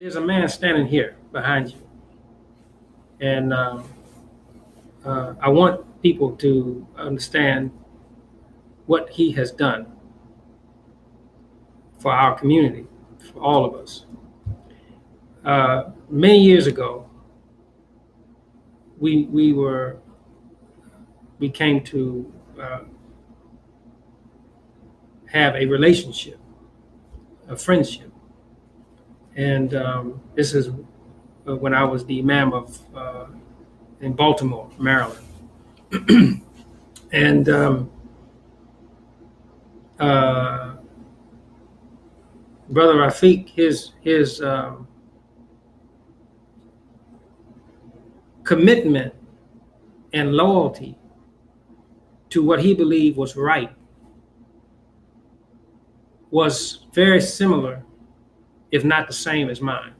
There's a man standing here behind you, and I want people to understand what he has done for our community, for all of us. Many years ago, we came to have a relationship, a friendship, and this is when I was the Imam of in Baltimore, Maryland, and Brother Rafeeq, his commitment and loyalty to what he believed was right was very similar, if not the same as mine.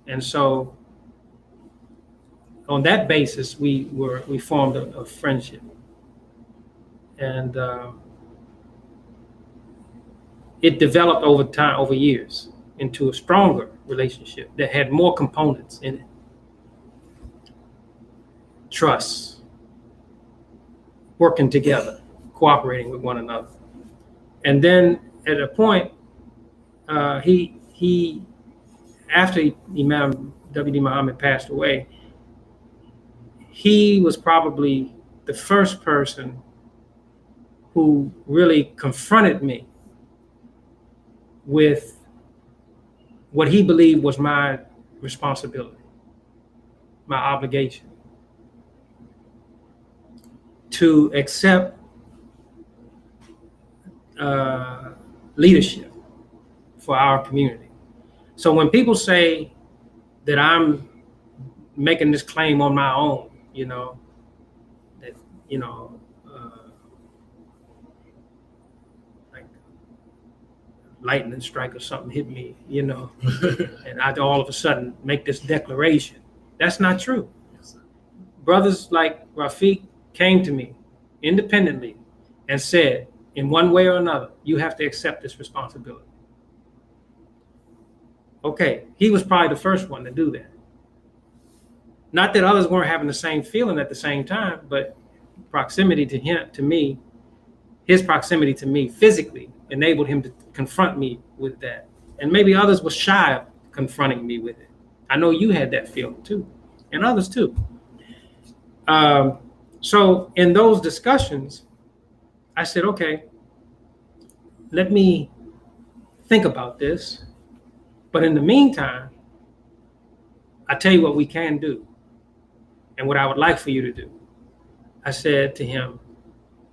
And so on that basis, we formed a friendship. And it developed over time, over years, into a stronger relationship that had more components in it. Trust, working together, cooperating with one another. And then at a point, he after Imam W. Deen Mohammed passed away, he was probably the first person who really confronted me with what he believed was my responsibility, my obligation to accept leadership for our community. So when people say that I'm making this claim on my own, that, like lightning strike or something hit me, and I all of a sudden make this declaration, that's not true. Brothers like Rafeeq came to me independently and said, in one way or another, you have to accept this responsibility. Okay, he was probably the first one to do that. Not that others weren't having the same feeling at the same time, but proximity to him, to me, his proximity to me physically enabled him to confront me with that. And maybe others were shy of confronting me with it. I know you had that feeling too, and others too. So in those discussions, I said, okay, let me think about this. But in the meantime, I tell you what we can do and what I would like for you to do. I said to him,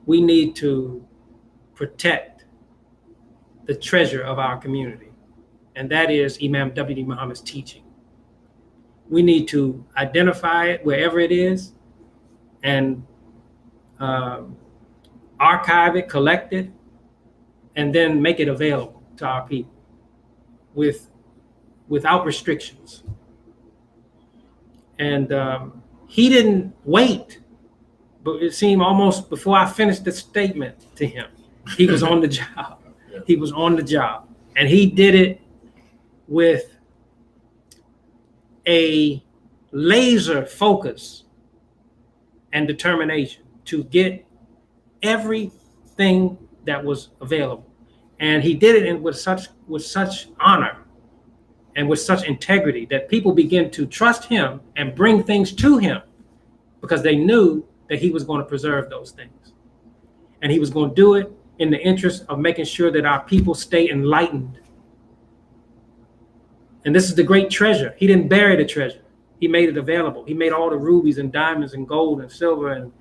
we need to protect the treasure of our community, and that is Imam W. Muhammad's teaching. We need to identify it wherever it is and archive it, collect it, and then make it available to our people without restrictions. And he didn't wait, but it seemed almost before I finished the statement to him, he was on the job. He was on the job, and he did it with a laser focus and determination to get everything that was available. And he did it with such honor and with such integrity that people began to trust him and bring things to him because they knew that he was going to preserve those things. And he was going to do it in the interest of making sure that our people stay enlightened. And this is the great treasure. He didn't bury the treasure. He made it available. He made all the rubies and diamonds and gold and silver and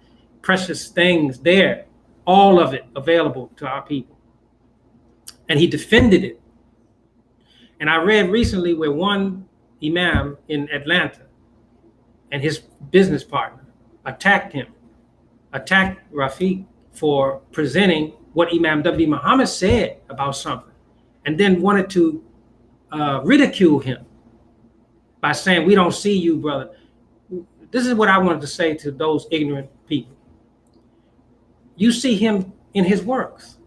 precious things there, all of it available to our people. And he defended it. And I read recently where one imam in Atlanta and his business partner attacked Rafeeq for presenting what Imam W. Muhammad said about something, and then wanted to ridicule him by saying, we don't see you, brother. This is what I wanted to say to those ignorant people. You see him in his works.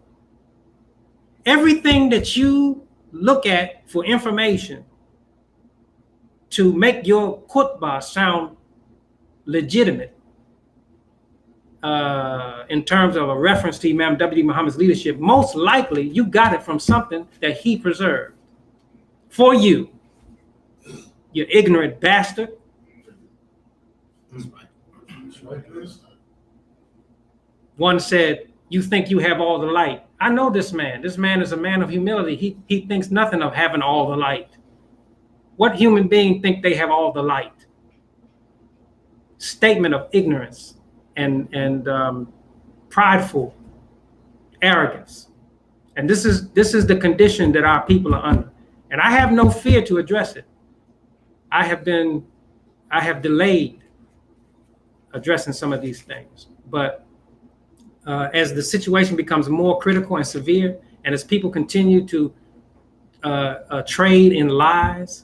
Everything that you look at for information to make your khutbah sound legitimate in terms of a reference to Imam W. Deen Mohammed's leadership, most likely you got it from something that he preserved for you, you ignorant bastard. One said, you think you have all the light. I know this man. This man is a man of humility. He thinks nothing of having all the light. What human being think they have all the light? Statement of ignorance and prideful arrogance. And this is the condition that our people are under. And I have no fear to address it. I have delayed addressing some of these things. But as the situation becomes more critical and severe, and as people continue to trade in lies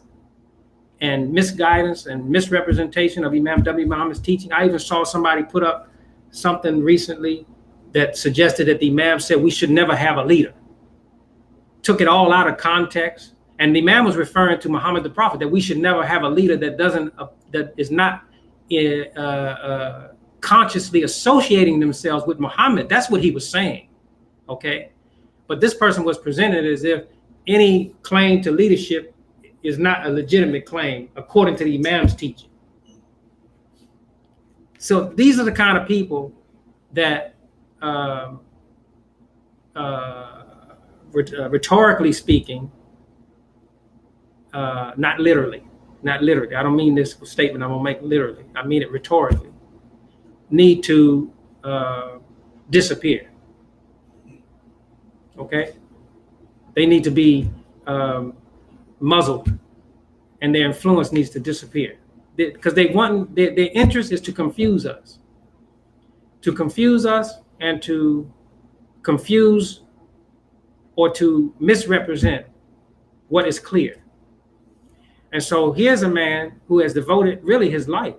and misguidance and misrepresentation of Imam W. Muhammad's teaching. I even saw somebody put up something recently that suggested that the Imam said we should never have a leader. Took it all out of context. And the Imam was referring to Muhammad the Prophet, that we should never have a leader that is not consciously associating themselves with Muhammad. That's what he was saying, okay? But this person was presented as if any claim to leadership is not a legitimate claim according to the Imam's teaching. So these are the kind of people that, rhetorically speaking, not literally, I don't mean this statement I'm gonna make literally, I mean it rhetorically, need to disappear, okay? They need to be muzzled, and their influence needs to disappear, because their interest is to confuse us and to confuse or to misrepresent what is clear. And so here's a man who has devoted really his life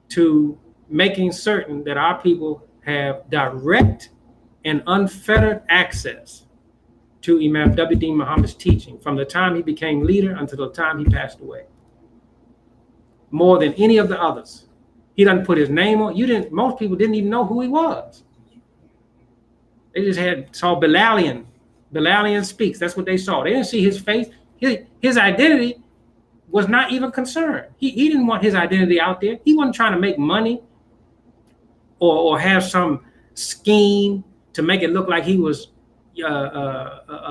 to making certain that our people have direct and unfettered access to Imam W. Deen Mohammed's teaching from the time he became leader until the time he passed away. More than any of the others. He doesn't put his name on. Most people didn't even know who he was. They just saw Bilalian. Bilalian speaks. That's what they saw. They didn't see his face. His identity was not even concerned. He didn't want his identity out there. He wasn't trying to make money or have some scheme to make it look like he was a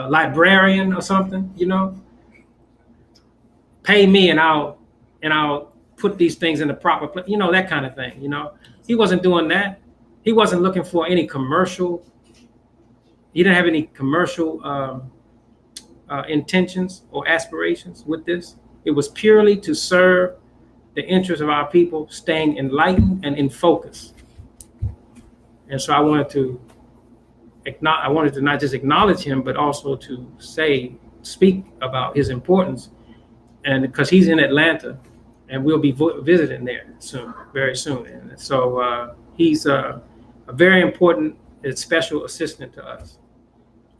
librarian or something, you know. Pay me and I'll put these things in the proper place, you know, that kind of thing, you know. He wasn't doing that. He wasn't looking for any commercial. He didn't have any commercial intentions or aspirations with this. It was purely to serve the interests of our people, staying enlightened and in focus. And so I wanted to not just acknowledge him, but also to speak about his importance, and because he's in Atlanta, and we'll be visiting there soon, very soon. And so he's a very important and special assistant to us,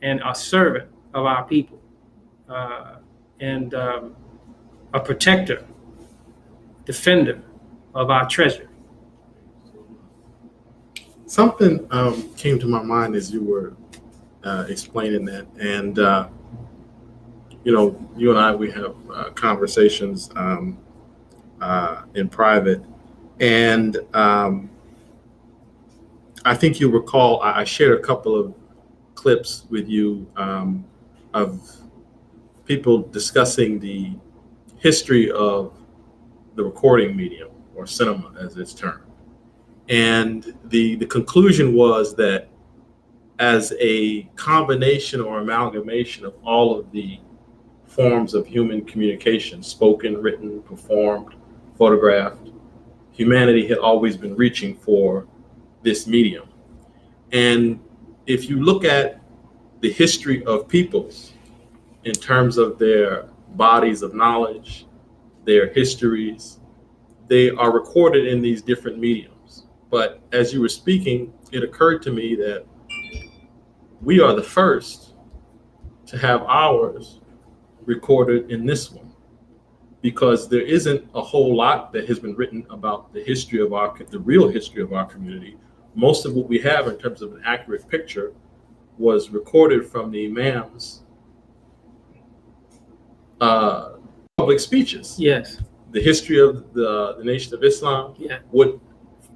and a servant of our people, and a protector, defender of our treasure. Something came to my mind as you were explaining that, and you know, you and I, we have conversations in private, and I think you recall I shared a couple of clips with you of people discussing the history of the recording medium, or cinema as it's termed. And the conclusion was that as a combination or amalgamation of all of the forms of human communication, spoken, written, performed, photographed, humanity had always been reaching for this medium. And if you look at the history of peoples in terms of their bodies of knowledge, their histories, they are recorded in these different mediums. But as you were speaking, it occurred to me that we are the first to have ours recorded in this one, because there isn't a whole lot that has been written about the real history of our community. Most of what we have in terms of an accurate picture was recorded from the Imams' public speeches. Yes. The history of the Nation of Islam, Yeah. what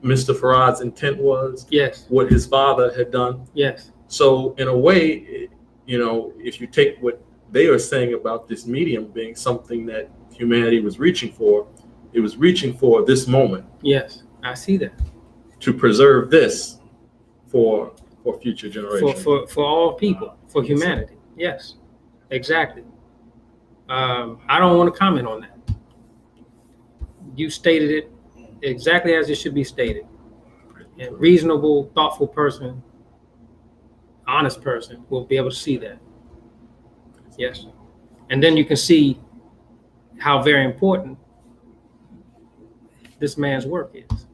Mr. Farad's intent was, Yes. what his father had done. Yes. So in a way, if you take what they are saying about this medium being something that humanity was reaching for, it was reaching for this moment. Yes, I see that. To preserve this for future generations. For all people, for humanity. Yes, exactly. I don't want to comment on that. You stated it exactly as it should be stated. A reasonable, thoughtful person, honest person will be able to see that. Yes. And then you can see how very important this man's work is.